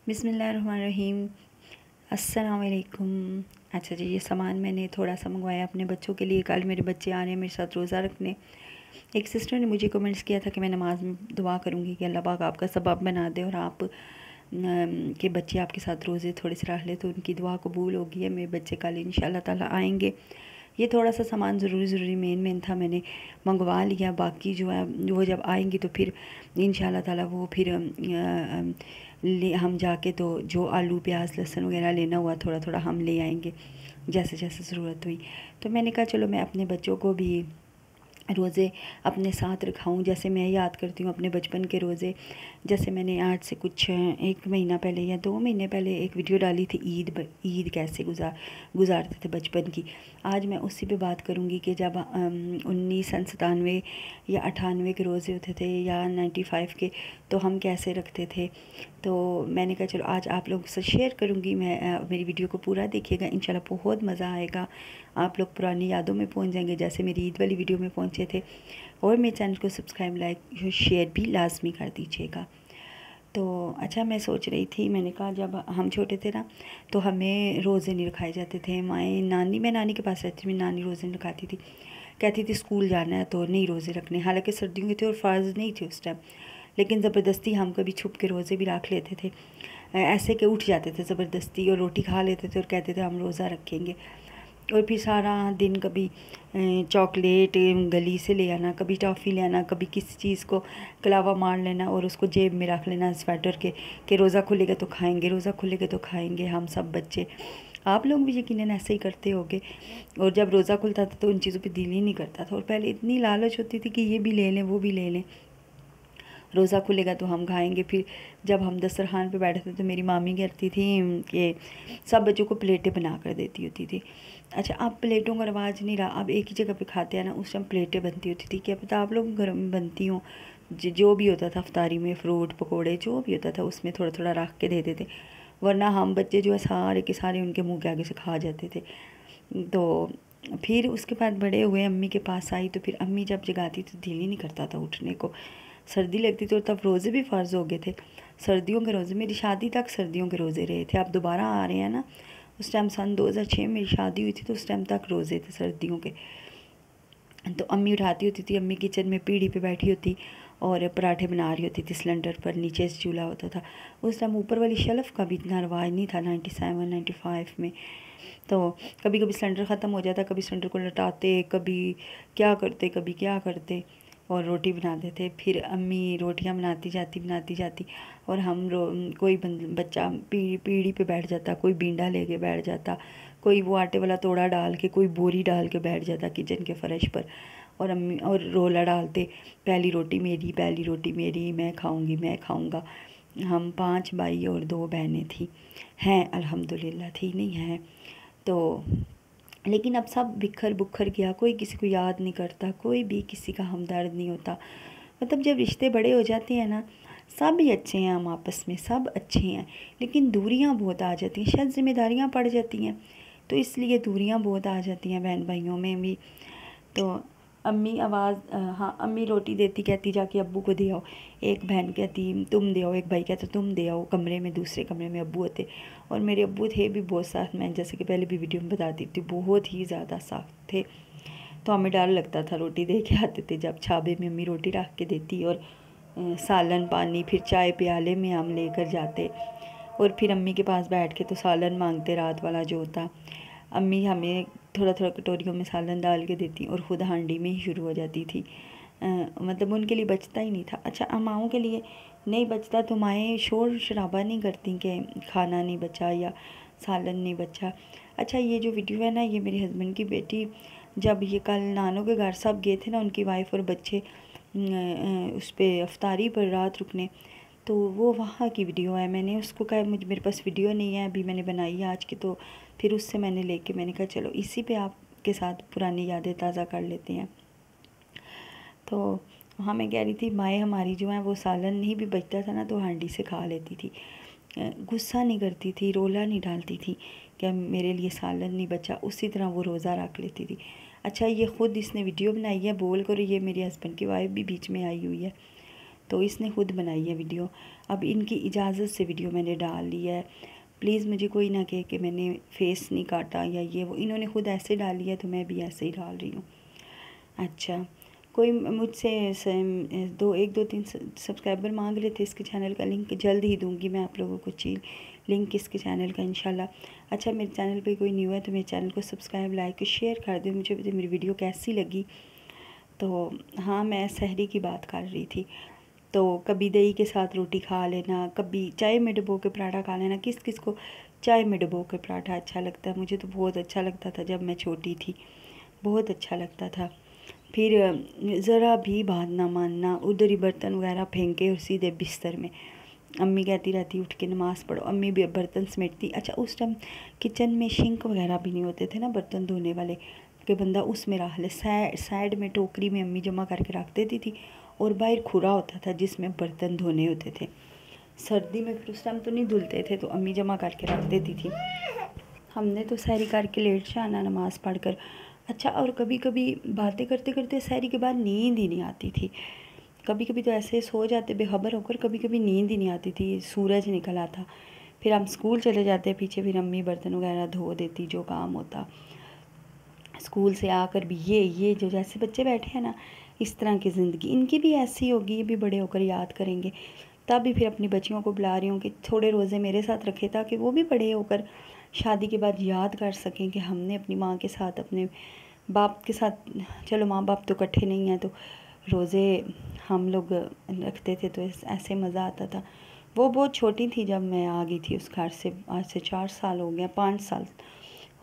बिस्मिल्लाहिर्रहमानिर्रहीम। अस्सलाम वालेकुम। अच्छा जी, ये सामान मैंने थोड़ा सा मंगवाया अपने बच्चों के लिए। कल मेरे बच्चे आ रहे हैं मेरे साथ रोज़ा रखने। एक सिस्टर ने मुझे कमेंट्स किया था कि मैं नमाज में दुआ करूँगी कि अल्लाह पाक आपका सबब बना दे और आप के बच्चे आपके साथ रोज़े थोड़े से रह ले तो उनकी दुआ कबूल होगी। है मेरे बच्चे कल इंशाल्लाह ताला आएँगे। ये थोड़ा सा सामान ज़रूरी मेन था, मैंने मंगवा लिया। बाकी जो है वो जब आएंगी तो फिर इंशाल्लाह ताला वो फिर हम जाके तो जो आलू प्याज लहसुन वगैरह लेना हुआ थोड़ा थोड़ा हम ले आएंगे जैसे जैसे ज़रूरत हुई। तो मैंने कहा चलो मैं अपने बच्चों को भी रोज़े अपने साथ रखाऊं, जैसे मैं याद करती हूँ अपने बचपन के रोज़े। जैसे मैंने आज से कुछ 1 महीना पहले या 2 महीने पहले एक वीडियो डाली थी ईद कैसे गुजारते थे बचपन की। आज मैं उसी पे बात करूँगी कि जब 1997 या 98 के रोज़े होते थे या 95 के, तो हम कैसे रखते थे। तो मैंने कहा चलो आज आप लोगों से शेयर करूँगी। मैं मेरी वीडियो को पूरा देखिएगा, इंशाल्लाह बहुत मज़ा आएगा। आप लोग पुरानी यादों में पहुंच जाएंगे जैसे मेरी ईद वाली वीडियो में पहुंचे थे। और मेरे चैनल को सब्सक्राइब लाइक शेयर भी लाजमी कर दीजिएगा। तो अच्छा, मैं सोच रही थी, मैंने कहा जब हम छोटे थे ना तो हमें रोज़े नहीं रखाए जाते थे। मैं नानी के पास रहती थी, मेरी नानी रोज़े नहीं रखाती थी। कहती थी स्कूल जाना है तो नहीं रोज़े रखने, हालांकि सर्दियों के थे और फ़र्ज़ नहीं थे उस टाइम, लेकिन ज़बरदस्ती हम कभी छुप के रोज़े भी रख लेते थे। ऐसे के उठ जाते थे ज़बरदस्ती और रोटी खा लेते थे और कहते थे हम रोज़ा रखेंगे। और फिर सारा दिन कभी चॉकलेट गली से ले आना, कभी टॉफ़ी ले आना, कभी किसी चीज़ को कलावा मार लेना और उसको जेब में रख लेना स्वेटर के कि रोज़ा खुलेगा तो खाएंगे, रोज़ा खुलेगा तो खाएंगे हम सब बच्चे। आप लोग भी यकीनन ऐसे ही करते होगे। और जब रोज़ा खुलता था तो उन चीज़ों पे दिल ही नहीं करता था और पहले इतनी लालच होती थी कि ये भी ले लें वो भी ले लें, रोज़ा खुलेगा तो हम खाएंगे। फिर जब हम दस्तरखान पे बैठे थे तो मेरी मामी कहती थी कि सब बच्चों को प्लेटें बना कर देती होती थी। अच्छा, अब प्लेटों का रवाज नहीं रहा, अब एक ही जगह पे खाते हैं ना। उस टाइम प्लेटें बनती होती थी, क्या पता आप लोग घर में बनती हों। जो भी होता था अफ्तारी में, फ्रूट पकोड़े जो भी होता था उसमें थोड़ा थोड़ा रख के देते थे, वरना हम बच्चे जो है सारे के सारे उनके मुँह के आगे से खा जाते थे। तो फिर उसके बाद बड़े हुए, अम्मी के पास आई तो फिर अम्मी जब जगाती तो दिल ही नहीं करता था उठने को। सर्दी लगती थी और तब रोज़े भी फ़र्ज़ हो गए थे, सर्दियों के रोज़े। मेरी शादी तक सर्दियों के रोज़े रहे थे। अब दोबारा आ रहे हैं ना, उस टाइम सन 2006 में मेरी शादी हुई थी तो उस टाइम तक रोज़े थे सर्दियों के। तो अम्मी उठाती होती थी, अम्मी किचन में पीढ़ी पे बैठी होती और पराठे बना रही होती थी सिलेंडर पर, नीचे से चूल्हा होता था। उस टाइम ऊपर वाली शेल्फ़ का भी इतना रवाज नहीं था 97 95 में। तो कभी कभी सिलेंडर ख़त्म हो जाता, कभी सिलेंडर को लटाते, कभी क्या करते और रोटी बनाते थे। फिर अम्मी रोटियां बनाती जाती और हम कोई बच्चा पीढ़ी पे बैठ जाता, कोई बींडा लेके बैठ जाता, कोई वो आटे वाला तोड़ा डाल के, कोई बोरी डाल के बैठ जाता किचन के फर्श पर। और अम्मी और रोला डालते, पहली रोटी मेरी, मैं खाऊंगी, मैं खाऊंगा। हम 5 भाई और 2 बहनें थी, हैं अल्हम्दुलिल्लाह, थी नहीं है तो। लेकिन अब सब बिखर बुखर गया, कोई किसी को याद नहीं करता, कोई भी किसी का हमदर्द नहीं होता। मतलब जब रिश्ते बड़े हो जाते हैं ना, सब ही अच्छे हैं, हम आपस में सब अच्छे हैं, लेकिन दूरियां बहुत आ जाती हैं, शायद जिम्मेदारियां पड़ जाती हैं तो इसलिए दूरियां बहुत आ जाती हैं बहन भाइयों में भी। तो हाँ, अम्मी रोटी देती, कहती जाके अब्बू को दे आओ। एक बहन कहती तुम दे आओ, एक भाई कहता तुम दे आओ। कमरे में, दूसरे कमरे में अब्बू होते और मेरे अब्बू थे भी बहुत साथ में, जैसे कि पहले भी वीडियो में बताती थी, बहुत ही ज़्यादा साथ थे। तो हमें डर लगता था, रोटी दे के आते थे जब छाबे में अम्मी रोटी रख के देती और सालन पानी, फिर चाय प्याले में हम लेकर जाते और फिर अम्मी के पास बैठ के तो सालन मांगते रात वाला जो होता। अम्मी हमें थोड़ा थोड़ा कटोरियों में सालन डाल के देती और ख़ुद हांडी में ही शुरू हो जाती थी। मतलब उनके लिए बचता ही नहीं था। अच्छा, माओं के लिए नहीं बचता तो माएँ शोर शराबा नहीं करती कि खाना नहीं बचा या सालन नहीं बचा। अच्छा, ये जो वीडियो है ना, ये मेरे हस्बैंड की बेटी जब ये कल नानों के घर सब गए थे ना, उनकी वाइफ और बच्चे उस पर अफ्तारी पर रात रुकने, तो वो वहाँ की वीडियो है। मैंने उसको कहा मेरे पास वीडियो नहीं है, अभी मैंने बनाई है आज की, तो फिर उससे मैंने लेके मैंने कहा चलो इसी पे आपके साथ पुरानी यादें ताज़ा कर लेते हैं। तो वहाँ मैं कह रही थी, माएँ हमारी जो हैं वो सालन नहीं भी बचता था ना तो हांडी से खा लेती थी, गुस्सा नहीं करती थी, रोला नहीं डालती थी कि मेरे लिए सालन नहीं बचा, उसी तरह वो रोज़ा रख लेती थी। अच्छा, ये ख़ुद इसने वीडियो बनाई है बोल कर, ये मेरे हस्बैंड की वाइफ भी बीच में आई हुई है। तो इसने खुद बनाई है वीडियो। अब इनकी इजाज़त से वीडियो मैंने डाल ली है। प्लीज़ मुझे कोई ना कहे कि मैंने फेस नहीं काटा या ये वो, इन्होंने खुद ऐसे डाली है तो मैं भी ऐसे ही डाल रही हूँ। अच्छा, कोई मुझसे एक दो तीन सब्सक्राइबर मांग रहे थे, इसके चैनल का लिंक जल्द ही दूंगी मैं आप लोगों को, लिंक इसके चैनल का इंशाल्लाह। अच्छा, मेरे चैनल पे कोई न्यू है तो मेरे चैनल को सब्सक्राइब, लाइक, शेयर कर दो। मुझे मेरी वीडियो कैसी लगी। तो हाँ, मैं सहरी की बात कर रही थी। तो कभी दही के साथ रोटी खा लेना, कभी चाय में डुबो के पराठा खा लेना। किस किस को चाय में डुबो के पराठा अच्छा लगता है? मुझे तो बहुत अच्छा लगता था जब मैं छोटी थी, बहुत अच्छा लगता था। फिर ज़रा भी बात ना मानना, उधर ही बर्तन वगैरह फेंके और सीधे बिस्तर में। अम्मी कहती रहती उठ के नमाज़ पढ़ो, अम्मी भी बर्तन समेटती। अच्छा, उस टाइम किचन में सिंक वगैरह भी नहीं होते थे ना बर्तन धोने वाले, कि बंदा उसमें रख ले। साइड में टोकरी में अम्मी जमा करके रख देती थी और बाहर खुरा होता था जिसमें बर्तन धोने होते थे। सर्दी में फिर उस टाइम तो नहीं धुलते थे तो अम्मी जमा करके रख देती थी। हमने तो सहरी करके लेट जाना नमाज़ पढ़कर। अच्छा, और कभी कभी बातें करते करते सहरी के बाद नींद ही नहीं आती थी। कभी कभी तो ऐसे सो जाते बेखबर होकर, कभी कभी नींद ही नहीं आती थी, सूरज निकल आता। फिर हम स्कूल चले जाते पीछे, फिर अम्मी बर्तन वगैरह धो देती जो काम होता। स्कूल से आकर भी ये जो जैसे बच्चे बैठे हैं ना, इस तरह की ज़िंदगी इनकी भी ऐसी होगी, ये भी बड़े होकर याद करेंगे। तब भी फिर अपनी बच्चियों को बुला रही हूँ कि थोड़े रोज़े मेरे साथ रखे ताकि वो भी बड़े होकर शादी के बाद याद कर सकें कि हमने अपनी माँ के साथ, अपने बाप के साथ, चलो माँ बाप तो इकट्ठे नहीं हैं तो रोज़े हम लोग रखते थे, तो ऐसे मज़ा आता था। वो बहुत छोटी थी जब मैं आ गई थी उस घर से, आज से 4 साल हो गया, 5 साल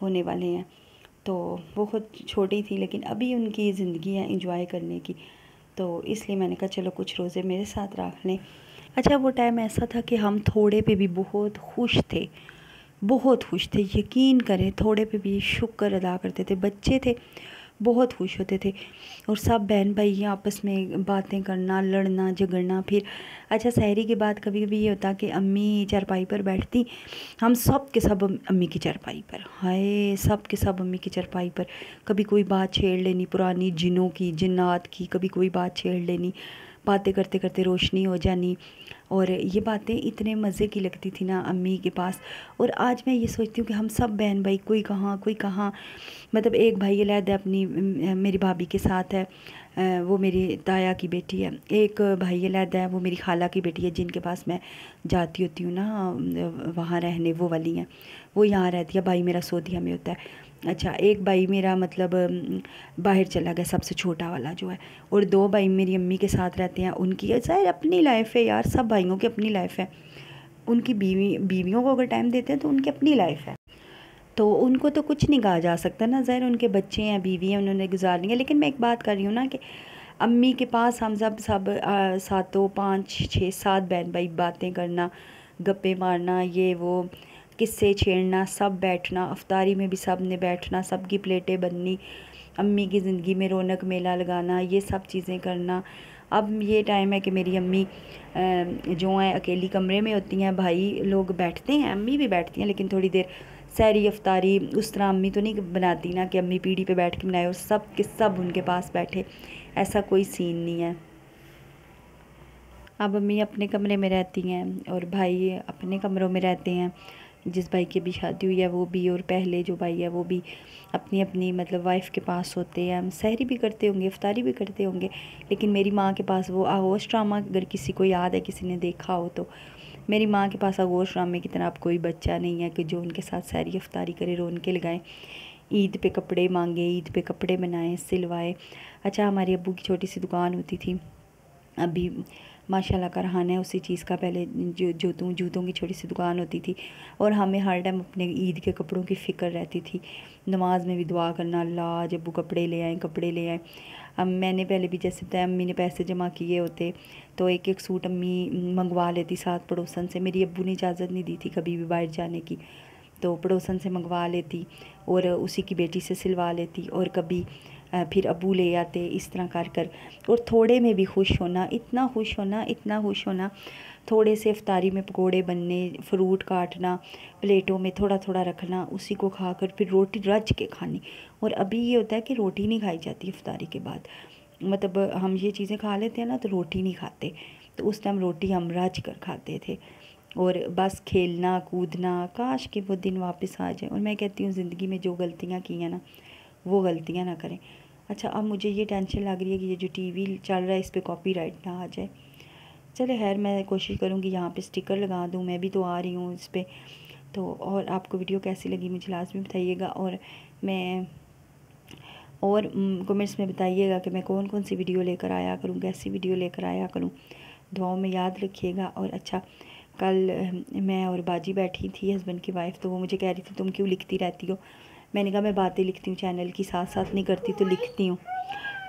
होने वाले हैं। तो बहुत छोटी थी, लेकिन अभी उनकी ज़िंदगी है एंजॉय करने की, तो इसलिए मैंने कहा चलो कुछ रोज़े मेरे साथ रख लें। अच्छा, वो टाइम ऐसा था कि हम थोड़े पे भी बहुत खुश थे, बहुत खुश थे। यकीन करें, थोड़े पे भी शुक्र अदा करते थे। बच्चे थे, बहुत खुश होते थे। और सब बहन भाई आपस में बातें करना, लड़ना झगड़ना। फिर अच्छा, सहरी के बाद कभी कभी ये होता कि अम्मी चारपाई पर बैठती, हम सब के सब अम्मी की चारपाई पर, हाय सब के सब अम्मी की चारपाई पर। कभी कोई बात छेड़ लेनी पुरानी जिनों की, जिन्नात की, कभी कोई बात छेड़ लेनी, बातें करते करते रोशनी हो जानी। और ये बातें इतने मज़े की लगती थी ना अम्मी के पास। और आज मैं ये सोचती हूँ कि हम सब बहन भाई, कोई कहाँ, मतलब एक भाई अलहदा अपनी मेरी भाभी के साथ है, वो मेरी ताया की बेटी है। एक भाई अलहदा है, वो मेरी खाला की बेटी है, जिनके पास मैं जाती होती हूँ ना वहाँ रहने, वो वाली हैं, वो यहाँ रहती है। भाई मेरा सऊदीया में होता है। अच्छा, एक भाई मेरा मतलब बाहर चला गया, सबसे छोटा वाला जो है। और 2 भाई मेरी अम्मी के साथ रहते हैं। उनकी शायद अपनी लाइफ है यार, सब भाइयों की अपनी लाइफ है। उनकी बीवियों को अगर टाइम देते हैं तो उनकी अपनी लाइफ है, तो उनको तो कुछ नहीं कहा जा सकता ना। ज़ाहिर उनके बच्चे हैं, बीवी हैं, उन्होंने गुजारनी है। लेकिन मैं एक बात कर रही हूँ ना कि अम्मी के पास हम सब सातों 5 6 7 बहन भाई बातें करना, गप्पे मारना, ये वो किस्से छेड़ना, सब बैठना, अफ्तारी में भी सब ने बैठना, सबकी प्लेटें बननी, अम्मी की ज़िंदगी में रौनक मेला लगाना, ये सब चीज़ें करना। अब ये टाइम है कि मेरी अम्मी जो हैं अकेली कमरे में होती हैं, भाई लोग बैठते हैं, अम्मी भी बैठती हैं, लेकिन थोड़ी देर सहरी अफ्तारी उस तरह अम्मी तो नहीं बनाती ना कि अम्मी पीढ़ी पे बैठ के बनाए और सब के सब उनके पास बैठे, ऐसा कोई सीन नहीं है। अब अम्मी अपने कमरे में रहती हैं और भाई अपने कमरों में रहते हैं। जिस भाई की भी शादी हुई है वो भी, और पहले जो भाई है वो भी अपनी अपनी मतलब वाइफ के पास होते हैं। हम सहरी भी करते होंगे, इफ्तारी भी करते होंगे, लेकिन मेरी माँ के पास वो आगोश ड्रामा, अगर किसी को याद है, किसी ने देखा हो तो, मेरी माँ के पास आगोश ड्रामे की तरह अब कोई बच्चा नहीं है कि जो उनके साथ सहरी इफ्तारी करे, रौनकें लगाएं, ईद पे कपड़े मांगे, ईद पे कपड़े बनाए, सिलवाए। अच्छा, हमारी अब्बू की छोटी सी दुकान होती थी, अभी माशाल्लाह का रहाना है उसी चीज़ का। पहले जो जूतों की छोटी सी दुकान होती थी, और हमें हर टाइम अपने ईद के कपड़ों की फ़िक्र रहती थी। नमाज में भी दुआ करना, अल्लाह जब वो कपड़े ले आए, कपड़े ले आए। अब मैंने पहले भी जैसे बताया, अम्मी ने पैसे जमा किए होते तो एक एक सूट अम्मी मंगवा लेती साथ पड़ोसन से। मेरी अब्बू ने इजाज़त नहीं दी थी कभी भी बाहर जाने की, तो पड़ोसन से मंगवा लेती और उसी की बेटी से सिलवा लेती, और कभी फिर अब्बू ले आते, इस तरह कर कर। और थोड़े में भी खुश होना, इतना खुश होना, इतना खुश होना। थोड़े से इफ्तारी में पकोड़े बनने, फ्रूट काटना, प्लेटों में थोड़ा थोड़ा रखना, उसी को खाकर फिर रोटी रच के खानी। और अभी ये होता है कि रोटी नहीं खाई जाती इफ्तारी के बाद, मतलब हम ये चीज़ें खा लेते हैं ना तो रोटी नहीं खाते। तो उस टाइम रोटी हम रज कर खाते थे और बस खेलना कूदना। काश कि वो दिन वापस आ जाए। और मैं कहती हूँ ज़िंदगी में जो गलतियाँ की हैं ना वो गलतियाँ ना करें। अच्छा, अब मुझे ये टेंशन लग रही है कि ये जो टीवी चल रहा है इस पर कॉपीराइट ना आ जाए। चले खैर, मैं कोशिश करूँगी यहाँ पे स्टिकर लगा दूँ, मैं भी तो आ रही हूँ इस पर। तो और आपको वीडियो कैसी लगी मुझे लाजमी बताइएगा, और मैं और कमेंट्स में बताइएगा कि मैं कौन कौन सी वीडियो लेकर आया करूँ, कैसी वीडियो लेकर आया करूँ। दुआओं में याद रखिएगा। और अच्छा, कल मैं और बाजी बैठी थी, हस्बैंड की वाइफ, तो वो मुझे कह रही थी तुम क्यों लिखती रहती हो। मैंने कहा मैं बातें लिखती हूँ चैनल की, साथ साथ नहीं करती तो लिखती हूँ।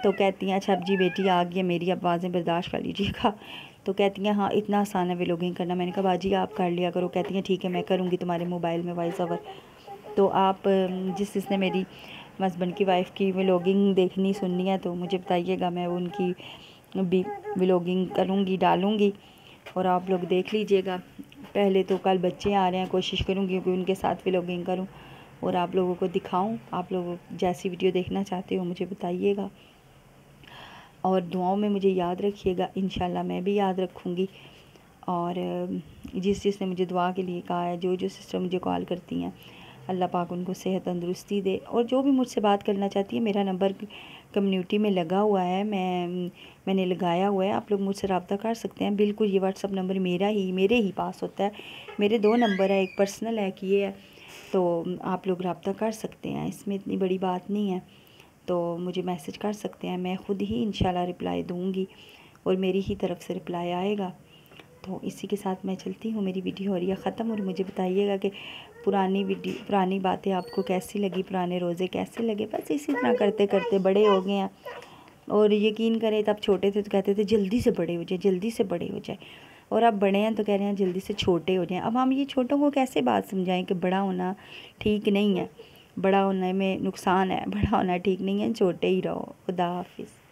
तो कहती हैं अच्छा अब जी बेटी आ गई है, मेरी आवाज़ें बर्दाश्त कर लीजिएगा। तो कहती हैं हाँ इतना आसान है व्लॉगिंग करना। मैंने कहा बाजी आप कर लिया करो। कहती हैं ठीक है मैं करूँगी तुम्हारे मोबाइल में वॉइस ओवर। तो आप जिसने मेरी हस्बैंड की वाइफ की व्लॉगिंग देखनी सुननी है तो मुझे बताइएगा, मैं उनकी भी व्लॉगिंग करूँगी, डालूँगी और आप लोग देख लीजिएगा। पहले तो कल बच्चे आ रहे हैं, कोशिश करूँगी कि उनके साथ व्लॉगिंग करूँ और आप लोगों को दिखाऊं। आप लोग जैसी वीडियो देखना चाहते हो मुझे बताइएगा और दुआओं में मुझे याद रखिएगा। इंशाल्लाह मैं भी याद रखूँगी। और जिसने मुझे दुआ के लिए कहा है, जो सिस्टर मुझे कॉल करती हैं, अल्लाह पाक उनको सेहत तंदुरुस्ती दे। और जो भी मुझसे बात करना चाहती है, मेरा नंबर कम्युनिटी में लगा हुआ है, मैंने लगाया हुआ है, आप लोग मुझसे रब्ता कर सकते हैं। बिल्कुल ये व्हाट्सअप नंबर मेरे ही पास होता है। मेरे 2 नंबर है, एक पर्सनल है कि ये है, तो आप लोग रब्ता कर सकते हैं, इसमें इतनी बड़ी बात नहीं है। तो मुझे मैसेज कर सकते हैं, मैं ख़ुद ही इंशाल्लाह रिप्लाई दूँगी और मेरी ही तरफ से रिप्लाई आएगा। तो इसी के साथ मैं चलती हूँ, मेरी वीडियो हो रही है ख़त्म। और मुझे बताइएगा कि पुरानी बातें आपको कैसी लगी, पुराने रोज़े कैसे लगे। बस इसी तरह करते करते बड़े हो गए हैं। और यकीन करें तब छोटे थे तो कहते थे जल्दी से बड़े हो जाए, जल्दी से बड़े हो जाए, और अब बड़े हैं तो कह रहे हैं जल्दी से छोटे हो जाएं। अब हम ये छोटों को कैसे बात समझाएं कि बड़ा होना ठीक नहीं है, बड़ा होने में नुकसान है, बड़ा होना ठीक नहीं है, छोटे ही रहो। खुदा हाफिज़।